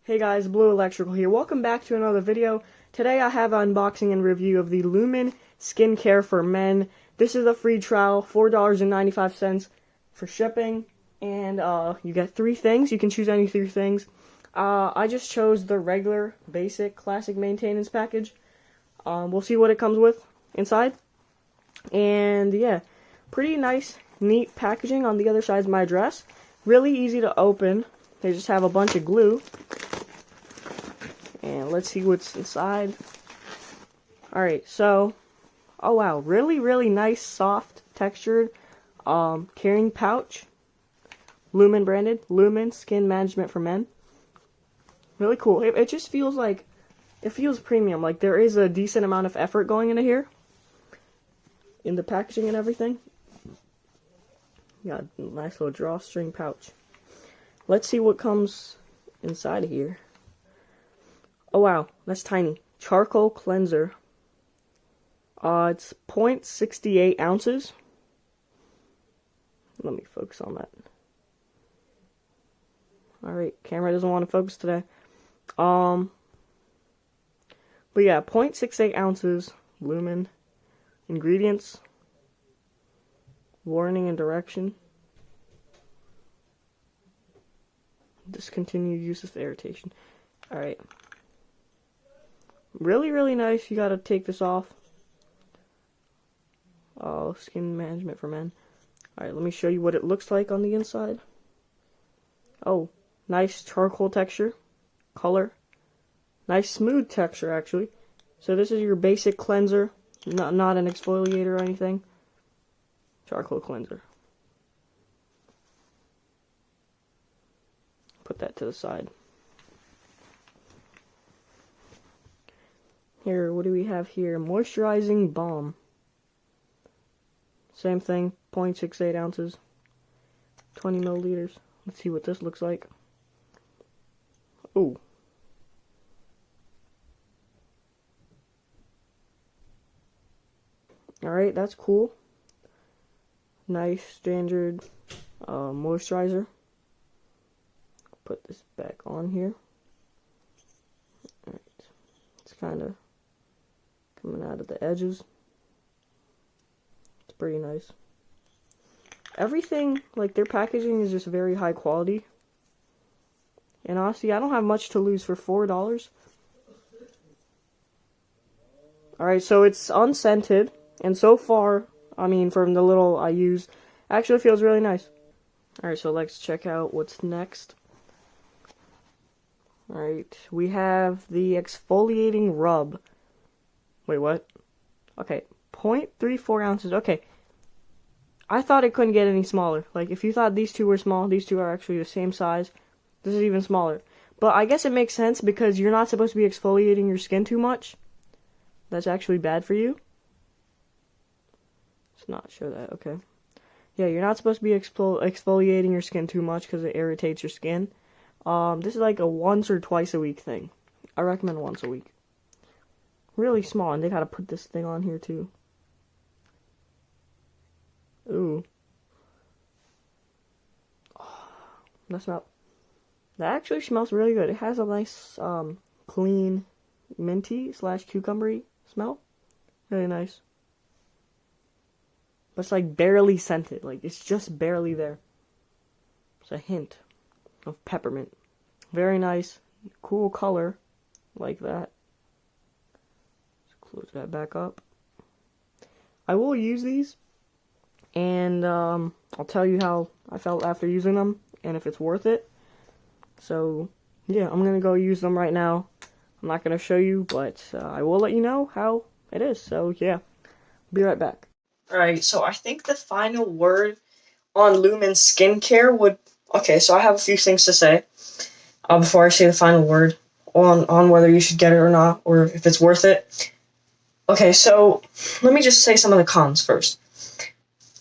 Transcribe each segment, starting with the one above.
Hey guys, Blue Electrical here. Welcome back to another video. Today I have an unboxing and review of the Lumin Skincare for Men. This is a free trial, $4.95 for shipping, and you get 3 things. You can choose any 3 things. I just chose the regular, basic, classic maintenance package. We'll see what it comes with inside. And yeah, pretty nice, neat packaging. On the other side is my address. Really easy to open. They just have a bunch of glue. And let's see what's inside. Alright, so, oh wow, really nice, soft, textured, carrying pouch. Lumin branded, Lumin Skin Management for Men. Really cool. It just feels like, it feels premium. Like there is a decent amount of effort going into here. In the packaging and everything. Got a nice little drawstring pouch. Let's see what comes inside of here. Oh wow, that's tiny. Charcoal cleanser. It's 0.68 ounces. Let me focus on that. Alright, camera doesn't want to focus today. But yeah, 0.68 ounces. Lumin. Ingredients. Warning and direction. Discontinued use of irritation. Alright. Really nice. You gotta take this off. Oh, skin management for men. Alright, let me show you what it looks like on the inside. Oh, nice charcoal texture. Color. Nice smooth texture, actually. So this is your basic cleanser. Not an exfoliator or anything. Charcoal cleanser. Put that to the side. Here, what do we have here? Moisturizing Balm. Same thing, 0.68 ounces. 20 milliliters. Let's see what this looks like. Ooh. Alright, that's cool. Nice standard moisturizer. Put this back on here. Alright. It's kind of coming out of the edges. It's pretty nice. Everything, like their packaging is just very high quality. And honestly, I don't have much to lose for $4. Alright, so it's unscented. And so far, I mean, from the little I used, actually feels really nice. Alright, so let's check out what's next. Alright, we have the Exfoliating Rub. Wait, what? Okay, 0.34 ounces. Okay, I thought it couldn't get any smaller. Like, if you thought these two were small, these two are actually the same size. This is even smaller. But I guess it makes sense because you're not supposed to be exfoliating your skin too much. That's actually bad for you. Let's not show that, okay. Yeah, you're not supposed to be exfoliating your skin too much because it irritates your skin. This is like a once or twice a week thing. I recommend once a week. Really small, and they gotta put this thing on here too. Ooh. Oh, that actually smells really good. It has a nice, clean, minty / cucumbery smell. Really nice. But it's like barely scented. Like, it's just barely there. It's a hint of peppermint. Very nice. Cool color. Like that. Let's close that back up. I will use these. And I'll tell you how I felt after using them. And if it's worth it. So, yeah, I'm going to go use them right now. I'm not going to show you. But I will let you know how it is. So, yeah. Be right back. Alright, so I think the final word on Lumin Skincare would... Okay, so I have a few things to say before I say the final word on whether you should get it or not, or if it's worth it. Okay, so let me just say some of the cons first.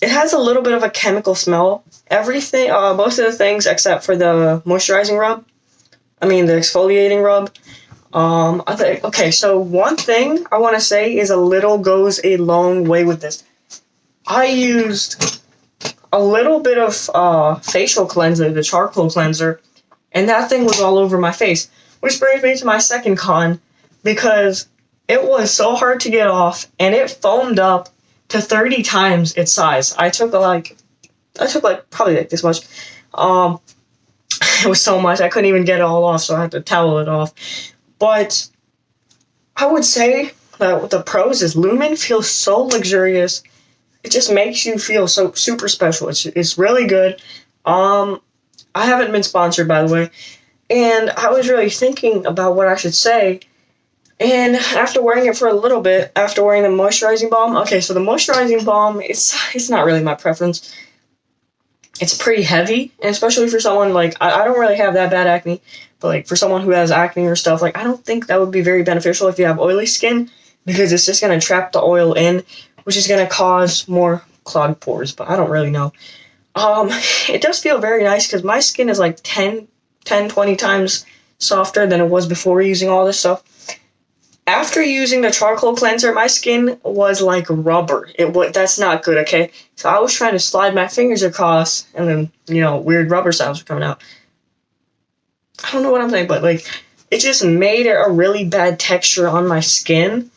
It has a little bit of a chemical smell. Everything, most of the things except for the moisturizing rub. I mean, the exfoliating rub. I think, okay, so one thing I want to say is a little goes a long way with this. I used a little bit of facial cleanser, the charcoal cleanser, and that thing was all over my face. which brings me to my second con, because it was so hard to get off, and it foamed up to 30 times its size. I took probably like this much. It was so much, I couldn't even get it all off, so I had to towel it off. But I would say that the pros is Lumin feels so luxurious. It just makes you feel so super special. It's really good. I haven't been sponsored, by the way, and I was really thinking about what I should say. And after wearing it for a little bit, after wearing the moisturizing balm, okay, so the moisturizing balm, it's not really my preference. It's pretty heavy, and especially for someone like, I don't really have that bad acne, but like for someone who has acne or stuff, like I don't think that would be very beneficial if you have oily skin, because it's just going to trap the oil in, which is going to cause more clogged pores, but I don't really know. It does feel very nice, because my skin is like 20 times softer than it was before using all this stuff. After using the charcoal cleanser, my skin was like rubber. That's not good, okay? So I was trying to slide my fingers across, and then, weird rubber sounds were coming out. I don't know what I'm saying, but like, it just made it a really bad texture on my skin.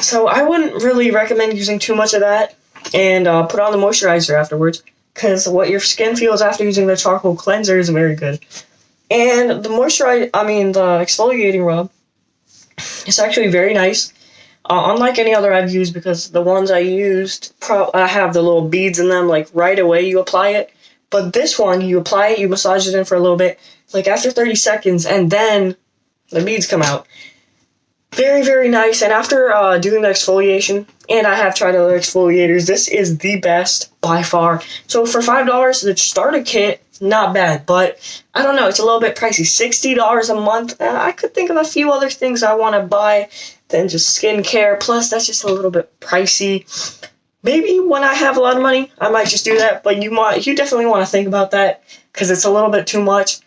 So I wouldn't really recommend using too much of that, and put on the moisturizer afterwards, because what your skin feels after using the charcoal cleanser is very good. And the exfoliating rub, it's actually very nice. Unlike any other I've used, because the ones I used have the little beads in them, like right away you apply it. But this one, you apply it, you massage it in for a little bit, like after 30 seconds, and then the beads come out. Very, very nice. And after doing the exfoliation, and I have tried other exfoliators, this is the best by far. So for $5, the starter kit, not bad, but I don't know, it's a little bit pricey. $60 a month. I could think of a few other things I want to buy than just skincare. Plus, that's just a little bit pricey. Maybe when I have a lot of money, I might just do that. But you definitely want to think about that, because it's a little bit too much.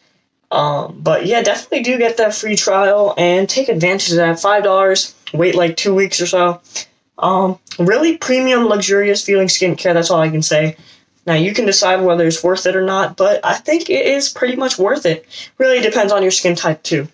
But yeah, definitely do get that free trial and take advantage of that. $5. Wait like 2 weeks or so. Really premium, luxurious feeling skincare. That's all I can say. Now, you can decide whether it's worth it or not, but I think it is pretty much worth it. Really depends on your skin type, too.